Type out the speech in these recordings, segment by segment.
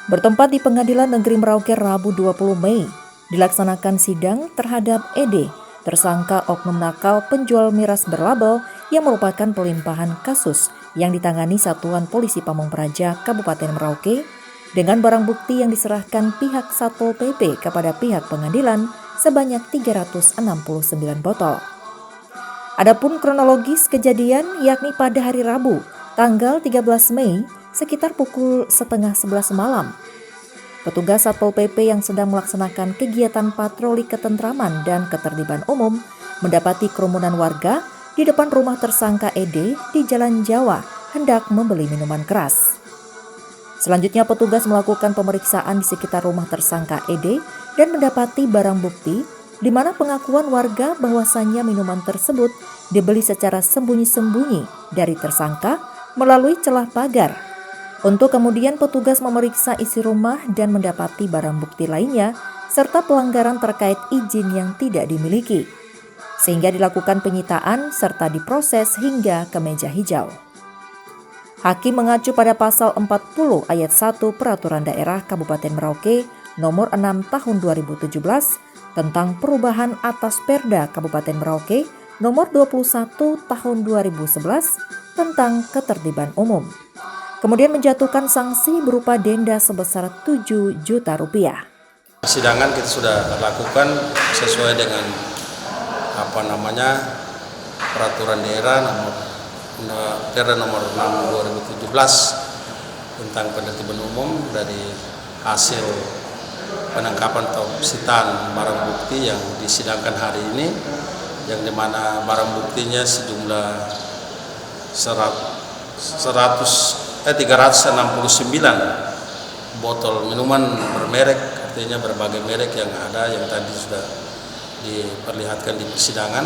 Bertempat di Pengadilan Negeri Merauke Rabu 20 Mei, dilaksanakan sidang terhadap ED, tersangka oknum nakal penjual miras berlabel yang merupakan pelimpahan kasus yang ditangani Satuan Polisi Pamung Praja Kabupaten Merauke dengan barang bukti yang diserahkan pihak Satpol PP kepada pihak pengadilan sebanyak 369 botol. Adapun kronologis kejadian yakni pada hari Rabu, tanggal 13 Mei, sekitar pukul setengah 11 malam. Petugas Satpol PP yang sedang melaksanakan kegiatan patroli ketentraman dan ketertiban umum mendapati kerumunan warga di depan rumah tersangka ED di Jalan Jawa hendak membeli minuman keras. Selanjutnya petugas melakukan pemeriksaan di sekitar rumah tersangka ED dan mendapati barang bukti di mana pengakuan warga bahwasannya minuman tersebut dibeli secara sembunyi-sembunyi dari tersangka melalui celah pagar. Untuk kemudian petugas memeriksa isi rumah dan mendapati barang bukti lainnya serta pelanggaran terkait izin yang tidak dimiliki. Sehingga dilakukan penyitaan serta diproses hingga ke meja hijau. Hakim mengacu pada pasal 40 ayat 1 Peraturan Daerah Kabupaten Merauke nomor 6 tahun 2017 tentang perubahan atas Perda Kabupaten Merauke nomor 21 tahun 2011 tentang ketertiban umum. Kemudian menjatuhkan sanksi berupa denda sebesar 7 juta rupiah. Persidangan kita sudah lakukan sesuai dengan peraturan daerah Perda nomor 6 2017 tentang penertiban umum dari hasil penangkapan atau sitaan barang bukti yang disidangkan hari ini, yang dimana barang buktinya sejumlah 369 botol minuman bermerek, artinya berbagai merek yang ada yang tadi sudah diperlihatkan di persidangan.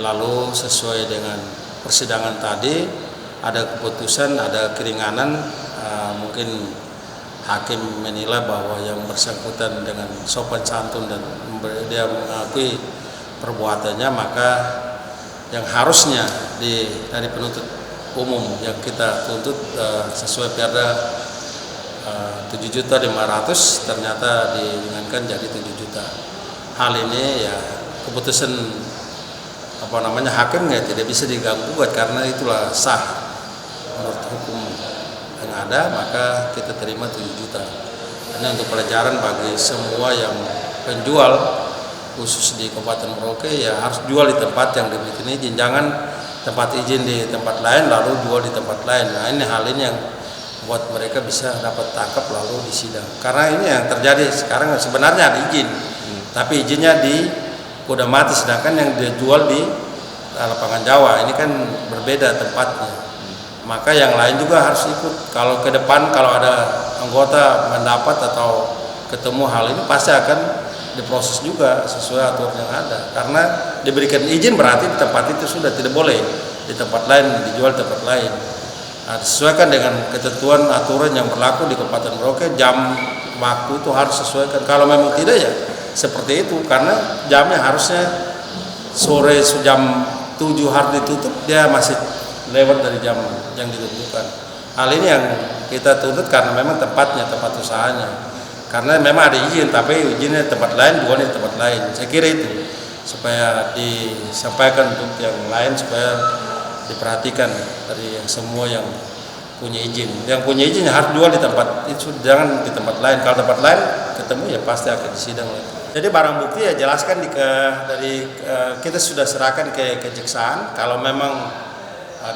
Lalu sesuai dengan persidangan tadi ada keputusan, ada keringanan, mungkin hakim menilai bahwa yang bersangkutan dengan sopan santun dan dia mengakui perbuatannya, maka yang harusnya dari penuntut umum yang kita tuntut sesuai Perda 7.500.000 ternyata diringankan jadi 7 juta. Hal ini ya keputusan hakim tidak bisa diganggu karena itulah sah menurut hukum yang ada, maka kita terima 7 juta. Ini untuk pelajaran bagi semua yang penjual khusus di Kabupaten Merauke, ya harus jual di tempat yang diberikan izin, jangan tempat izin di tempat lain lalu jual di tempat lain. Nah, ini hal ini yang buat mereka bisa dapat tangkap lalu disidang. Karena ini yang terjadi sekarang sebenarnya ada izin, tapi izinnya di udah mati, sedangkan yang dijual di lapangan Jawa ini kan berbeda tempatnya. Maka yang lain juga harus ikut. Kalau ke depan kalau ada anggota mendapat atau ketemu hal ini pasti akan diproses juga sesuai aturan yang ada. Karena diberikan izin berarti di tempat itu sudah tidak boleh di tempat lain dijual tempat lain. Nah, disesuaikan dengan ketentuan aturan yang berlaku di Kabupaten Merauke, jam waktu itu harus sesuaikan. Kalau memang tidak ya seperti itu, karena jamnya harusnya sore jam 7 harus ditutup, dia masih lewat dari jam yang ditentukan. Hal ini yang kita tuntut karena memang tempatnya, tempat usahanya. Karena memang ada izin, tapi izinnya tempat lain, jualnya di tempat lain. Saya kira itu supaya disampaikan untuk yang lain, supaya diperhatikan dari semua yang punya izin. Yang punya izin harus jual di tempat itu, jangan di tempat lain. Kalau tempat lain ketemu ya pasti akan disidang. Jadi barang bukti ya jelaskan kita sudah serahkan ke kejaksaan. Kalau memang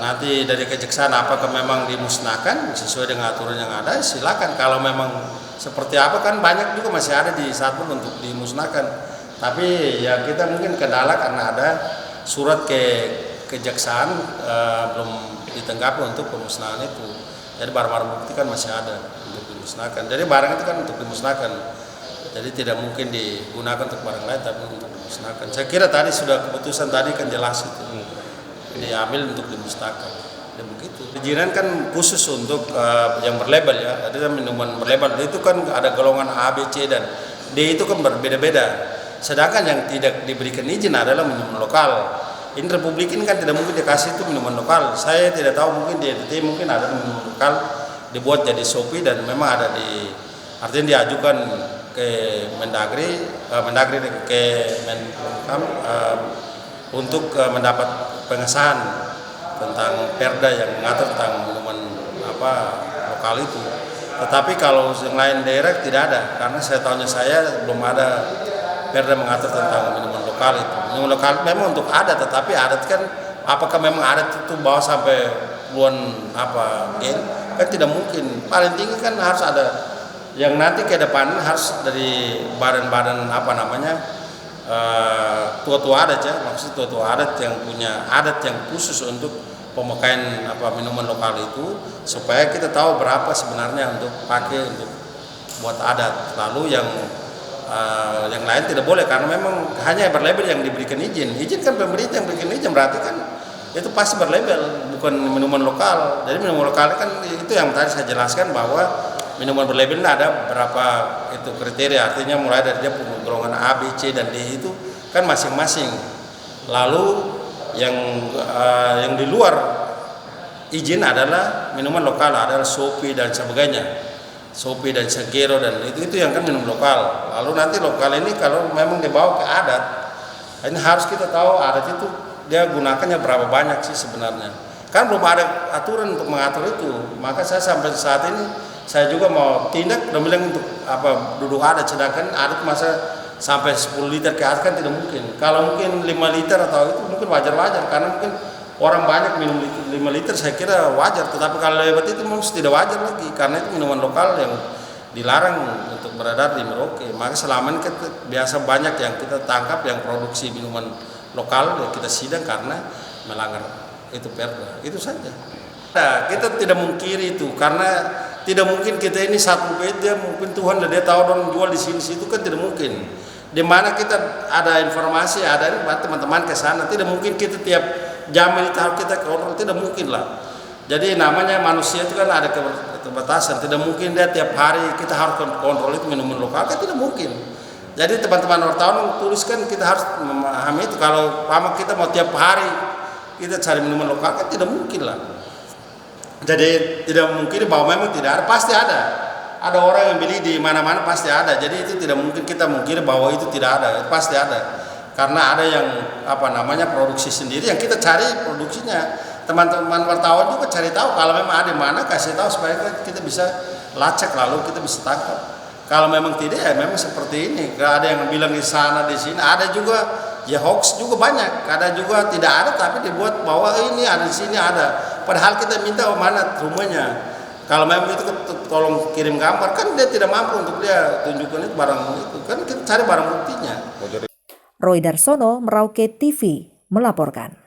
nanti dari kejaksaan apakah memang dimusnahkan sesuai dengan aturan yang ada, silakan. Kalau memang seperti apa, kan banyak juga masih ada di Satpol untuk dimusnahkan. Tapi ya kita mungkin kendala karena ada surat ke kejaksaan belum ditanggapi untuk pemusnahan itu. Jadi barang-barang bukti kan masih ada untuk dimusnahkan. Jadi barang itu kan untuk dimusnahkan. Jadi tidak mungkin digunakan untuk barang lain, tapi untuk dimusnahkan. Saya kira tadi sudah keputusan tadi kan jelas itu. Diambil untuk dimusnahkan. Dan begitu. Izinan kan khusus untuk yang berlabel ya. Ada minuman berlabel itu kan ada golongan A, B, C dan D itu kan berbeda-beda. Sedangkan yang tidak diberikan izin adalah minuman lokal. Ini Republik ini kan tidak mungkin dikasih itu minuman lokal. Saya tidak tahu, mungkin di NTT mungkin ada minuman lokal dibuat jadi Shopee dan memang ada di Artinya diajukan ke Mendagri ke Menkumham untuk mendapat pengesahan tentang perda yang mengatur tentang minuman lokal itu. Tetapi kalau yang lain daerah tidak ada, karena saya tahunya saya belum ada perda mengatur tentang minuman lokal itu. Minuman lokal memang untuk adat, tetapi adat kan apakah memang adat itu bawa sampai puluhan gen? Kan tidak mungkin. Paling tinggi kan harus ada yang nanti ke depan harus dari badan-badan tua-tua adat ya, maksud tua-tua adat yang punya adat yang khusus untuk pemakaian minuman lokal itu, supaya kita tahu berapa sebenarnya untuk pakai untuk buat adat. Lalu yang lain tidak boleh, karena memang hanya berlabel yang diberikan izin kan pemerintah yang berikan izin, berarti kan itu pasti berlabel, bukan minuman lokal. Jadi minuman lokal kan itu yang tadi saya jelaskan, bahwa minuman berlabel ada berapa itu kriteria, artinya mulai dari dia punya golongan A, B, C, dan D itu kan masing-masing. Lalu yang di luar izin adalah minuman lokal, adalah Shopee dan sebagainya, Shopee dan Segero, dan itu yang kan minum lokal. Lalu nanti lokal ini kalau memang dibawa ke adat, ini harus kita tahu adat itu dia gunakannya berapa banyak sih sebenarnya. Kan belum ada aturan untuk mengatur itu. Maka saya sampai saat ini saya juga mau tindak dan bilang untuk duduk adat, sedangkan adat masa sampai 10 liter ke atas kan tidak mungkin. Kalau mungkin 5 liter atau itu mungkin wajar-wajar, karena mungkin orang banyak minum 5 liter, saya kira wajar. Tetapi kalau lewat itu mungkin tidak wajar lagi, karena itu minuman lokal yang dilarang untuk beredar di Merauke. Maka selama ini biasa banyak yang kita tangkap yang produksi minuman lokal, ya kita sidang karena melanggar itu perda. Itu saja. Nah, kita tidak mungkiri itu, karena tidak mungkin kita ini satu beda, mungkin Tuhan dia tahu orang jual di sini situ, kan tidak mungkin. Di mana kita ada informasi, ada teman-teman ke sana, tidak mungkin kita tiap jam ini harus kita kontrol, tidak mungkin lah. Jadi namanya manusia itu kan ada keterbatasan, tidak mungkin dia tiap hari kita harus kontrol itu minuman lokal, kan tidak mungkin. Jadi teman-teman wartawan tuliskan, kita harus memahami itu. Kalau kita mau tiap hari kita cari minuman lokal, kan tidak mungkin lah. Jadi tidak mungkin bahwa memang tidak ada, pasti ada. Ada orang yang beli di mana-mana, pasti ada. Jadi itu tidak mungkin kita mungkin bahwa itu tidak ada, itu pasti ada. Karena ada yang produksi sendiri, yang kita cari produksinya. Teman-teman wartawan juga cari tahu kalau memang ada di mana, kasih tahu supaya kita bisa lacak, lalu kita bisa tangkap. Kalau memang tidak, ya memang seperti ini. Gak ada yang bilang di sana, di sini. Ada juga ya hoax juga banyak. Ada juga tidak ada, tapi dibuat bahwa ini ada di sini ada. Padahal kita minta mana rumahnya. Kalau memang itu tolong kirim gambar, kan dia tidak mampu untuk dia tunjukkan itu barang itu. Kan kita cari barang buktinya. Roy Darsono, Merauke TV, melaporkan.